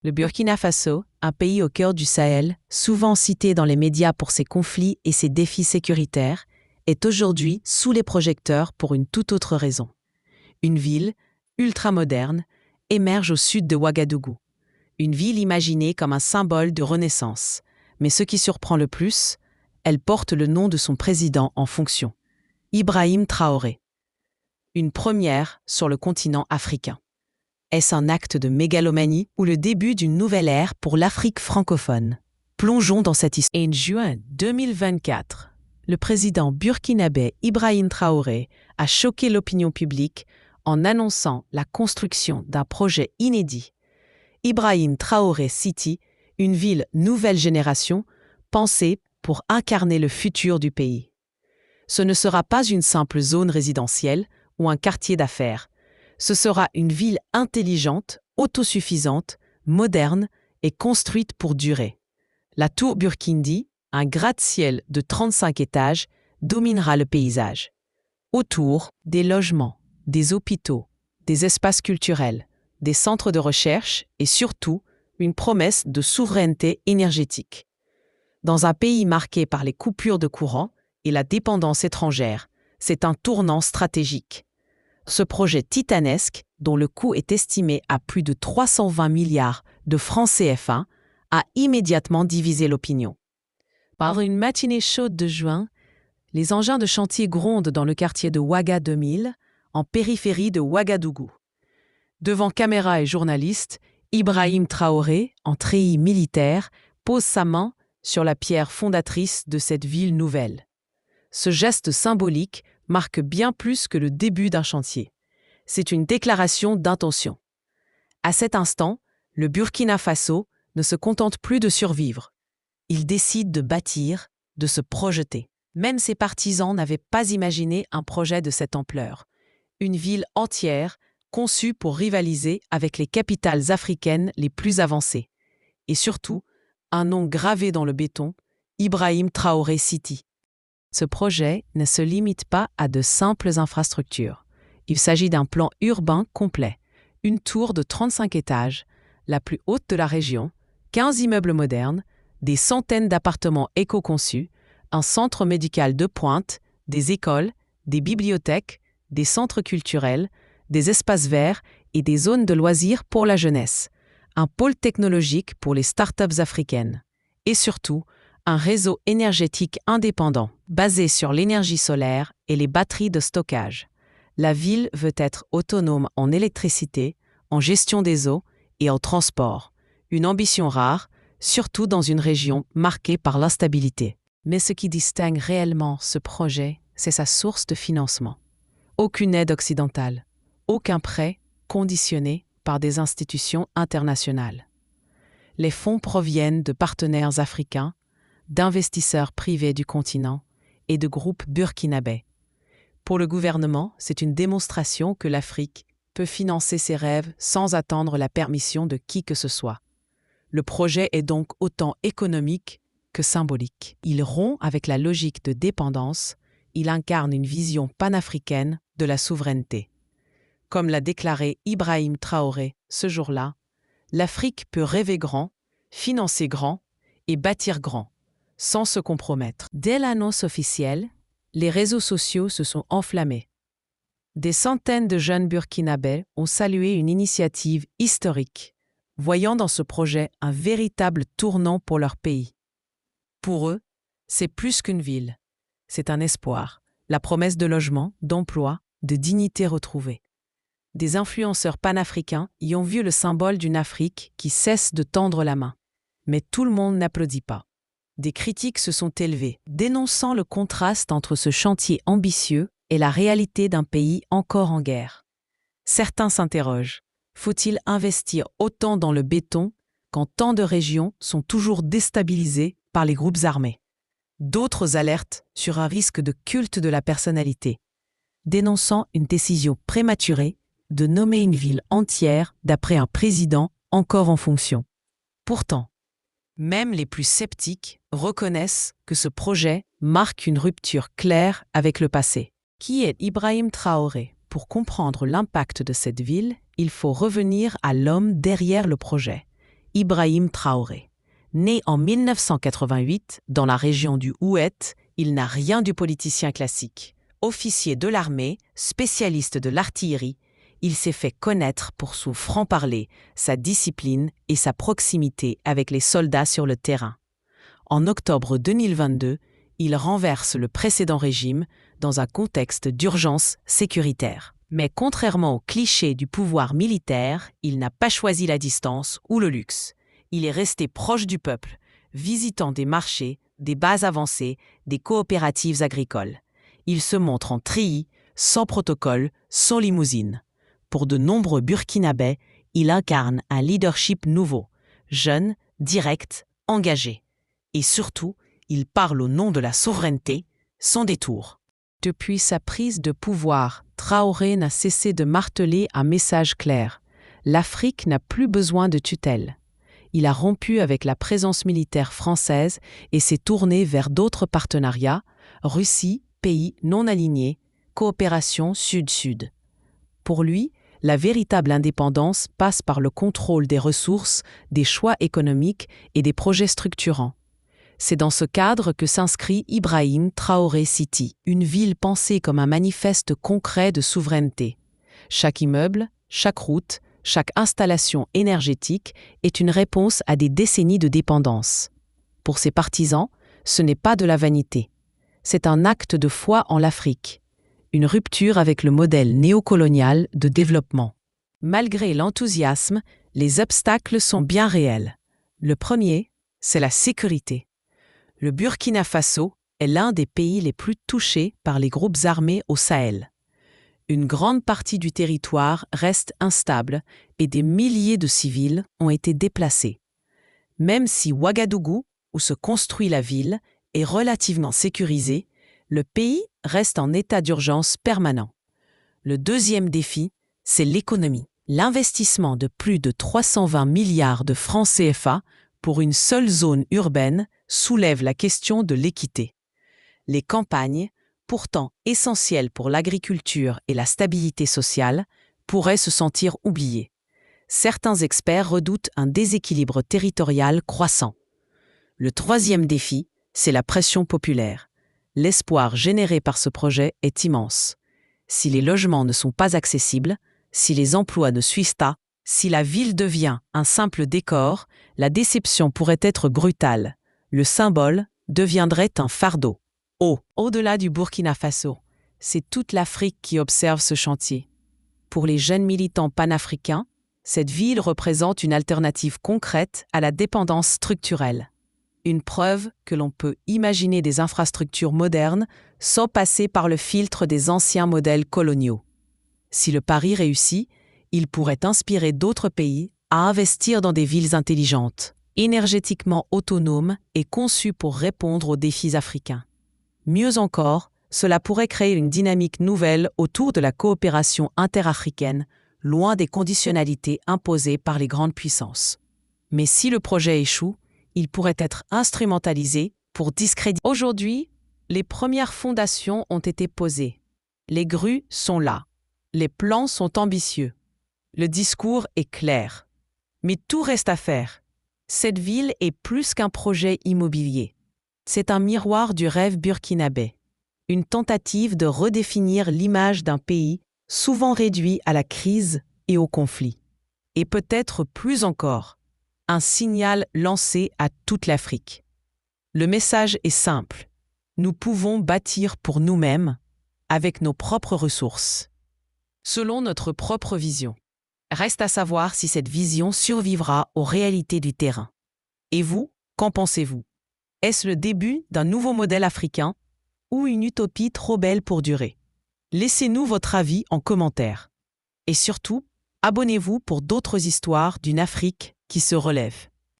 Le Burkina Faso, un pays au cœur du Sahel, souvent cité dans les médias pour ses conflits et ses défis sécuritaires, est aujourd'hui sous les projecteurs pour une toute autre raison. Une ville, ultramoderne, émerge au sud de Ouagadougou. Une ville imaginée comme un symbole de renaissance. Mais ce qui surprend le plus, elle porte le nom de son président en fonction, Ibrahim Traoré. Une première sur le continent africain. Est-ce un acte de mégalomanie ou le début d'une nouvelle ère pour l'Afrique francophone? Plongeons dans cette histoire. En juin 2024, le président burkinabé Ibrahim Traoré a choqué l'opinion publique en annonçant la construction d'un projet inédit. Ibrahim Traoré City, une ville nouvelle génération, pensée pour incarner le futur du pays. Ce ne sera pas une simple zone résidentielle ou un quartier d'affaires. Ce sera une ville intelligente, autosuffisante, moderne et construite pour durer. La tour Burkindi, un gratte-ciel de 35 étages, dominera le paysage. Autour, des logements, des hôpitaux, des espaces culturels, des centres de recherche et surtout, une promesse de souveraineté énergétique. Dans un pays marqué par les coupures de courant et la dépendance étrangère, c'est un tournant stratégique. Ce projet titanesque, dont le coût est estimé à plus de 320 milliards de francs CFA, a immédiatement divisé l'opinion. Par une matinée chaude de juin, les engins de chantier grondent dans le quartier de Ouaga 2000, en périphérie de Ouagadougou. Devant caméras et journalistes, Ibrahim Traoré, en treillis militaire, pose sa main sur la pierre fondatrice de cette ville nouvelle. Ce geste symbolique marque bien plus que le début d'un chantier. C'est une déclaration d'intention. À cet instant, le Burkina Faso ne se contente plus de survivre. Il décide de bâtir, de se projeter. Même ses partisans n'avaient pas imaginé un projet de cette ampleur. Une ville entière conçue pour rivaliser avec les capitales africaines les plus avancées. Et surtout, un nom gravé dans le béton, Ibrahim Traoré City. Ce projet ne se limite pas à de simples infrastructures. Il s'agit d'un plan urbain complet. Une tour de 35 étages, la plus haute de la région, 15 immeubles modernes, des centaines d'appartements éco-conçus, un centre médical de pointe, des écoles, des bibliothèques, des centres culturels, des espaces verts et des zones de loisirs pour la jeunesse, un pôle technologique pour les startups africaines. Et surtout, un réseau énergétique indépendant, basé sur l'énergie solaire et les batteries de stockage. La ville veut être autonome en électricité, en gestion des eaux et en transport. Une ambition rare, surtout dans une région marquée par l'instabilité. Mais ce qui distingue réellement ce projet, c'est sa source de financement. Aucune aide occidentale, aucun prêt conditionné par des institutions internationales. Les fonds proviennent de partenaires africains, d'investisseurs privés du continent et de groupes burkinabés. Pour le gouvernement, c'est une démonstration que l'Afrique peut financer ses rêves sans attendre la permission de qui que ce soit. Le projet est donc autant économique que symbolique. Il rompt avec la logique de dépendance, il incarne une vision panafricaine de la souveraineté. Comme l'a déclaré Ibrahim Traoré ce jour-là, l'Afrique peut rêver grand, financer grand et bâtir grand, sans se compromettre. Dès l'annonce officielle, les réseaux sociaux se sont enflammés. Des centaines de jeunes burkinabés ont salué une initiative historique, voyant dans ce projet un véritable tournant pour leur pays. Pour eux, c'est plus qu'une ville. C'est un espoir, la promesse de logement, d'emploi, de dignité retrouvée. Des influenceurs panafricains y ont vu le symbole d'une Afrique qui cesse de tendre la main. Mais tout le monde n'applaudit pas. Des critiques se sont élevées, dénonçant le contraste entre ce chantier ambitieux et la réalité d'un pays encore en guerre. Certains s'interrogent, faut-il investir autant dans le béton quand tant de régions sont toujours déstabilisées par les groupes armés? D'autres alertent sur un risque de culte de la personnalité, dénonçant une décision prématurée de nommer une ville entière d'après un président encore en fonction. Pourtant, même les plus sceptiques reconnaissent que ce projet marque une rupture claire avec le passé. Qui est Ibrahim Traoré? Pour comprendre l'impact de cette ville, il faut revenir à l'homme derrière le projet. Ibrahim Traoré. Né en 1988 dans la région du Oued, il n'a rien du politicien classique. Officier de l'armée, spécialiste de l'artillerie, il s'est fait connaître pour son franc-parler, sa discipline et sa proximité avec les soldats sur le terrain. En octobre 2022, il renverse le précédent régime dans un contexte d'urgence sécuritaire. Mais contrairement aux clichés du pouvoir militaire, il n'a pas choisi la distance ou le luxe. Il est resté proche du peuple, visitant des marchés, des bases avancées, des coopératives agricoles. Il se montre en treillis, sans protocole, sans limousine. Pour de nombreux Burkinabés, il incarne un leadership nouveau, jeune, direct, engagé. Et surtout, il parle au nom de la souveraineté, sans détour. Depuis sa prise de pouvoir, Traoré n'a cessé de marteler un message clair. L'Afrique n'a plus besoin de tutelle. Il a rompu avec la présence militaire française et s'est tourné vers d'autres partenariats, Russie, pays non alignés, coopération Sud-Sud. Pour lui, la véritable indépendance passe par le contrôle des ressources, des choix économiques et des projets structurants. C'est dans ce cadre que s'inscrit Ibrahim Traoré City, une ville pensée comme un manifeste concret de souveraineté. Chaque immeuble, chaque route, chaque installation énergétique est une réponse à des décennies de dépendance. Pour ses partisans, ce n'est pas de la vanité. C'est un acte de foi en l'Afrique, une rupture avec le modèle néocolonial de développement. Malgré l'enthousiasme, les obstacles sont bien réels. Le premier, c'est la sécurité. Le Burkina Faso est l'un des pays les plus touchés par les groupes armés au Sahel. Une grande partie du territoire reste instable et des milliers de civils ont été déplacés. Même si Ouagadougou, où se construit la ville, est relativement sécurisé, le pays reste en état d'urgence permanent. Le deuxième défi, c'est l'économie. L'investissement de plus de 320 milliards de francs CFA pour une seule zone urbaine soulève la question de l'équité. Les campagnes, pourtant essentielles pour l'agriculture et la stabilité sociale, pourraient se sentir oubliées. Certains experts redoutent un déséquilibre territorial croissant. Le troisième défi, c'est la pression populaire. L'espoir généré par ce projet est immense. Si les logements ne sont pas accessibles, si les emplois ne suivent pas, si la ville devient un simple décor, la déception pourrait être brutale. Le symbole deviendrait un fardeau. Au-delà du Burkina Faso, c'est toute l'Afrique qui observe ce chantier. Pour les jeunes militants panafricains, cette ville représente une alternative concrète à la dépendance structurelle. Une preuve que l'on peut imaginer des infrastructures modernes sans passer par le filtre des anciens modèles coloniaux. Si le pari réussit, il pourrait inspirer d'autres pays à investir dans des villes intelligentes, énergétiquement autonomes et conçues pour répondre aux défis africains. Mieux encore, cela pourrait créer une dynamique nouvelle autour de la coopération interafricaine, loin des conditionnalités imposées par les grandes puissances. Mais si le projet échoue, il pourrait être instrumentalisé pour discréditer. Aujourd'hui, les premières fondations ont été posées. Les grues sont là. Les plans sont ambitieux. Le discours est clair. Mais tout reste à faire. Cette ville est plus qu'un projet immobilier. C'est un miroir du rêve burkinabé. Une tentative de redéfinir l'image d'un pays souvent réduit à la crise et au conflit. Et peut-être plus encore, un signal lancé à toute l'Afrique. Le message est simple. Nous pouvons bâtir pour nous-mêmes, avec nos propres ressources, selon notre propre vision. Reste à savoir si cette vision survivra aux réalités du terrain. Et vous, qu'en pensez-vous? Est-ce le début d'un nouveau modèle africain ou une utopie trop belle pour durer? Laissez-nous votre avis en commentaire. Et surtout, abonnez-vous pour d'autres histoires d'une Afrique qui se relève.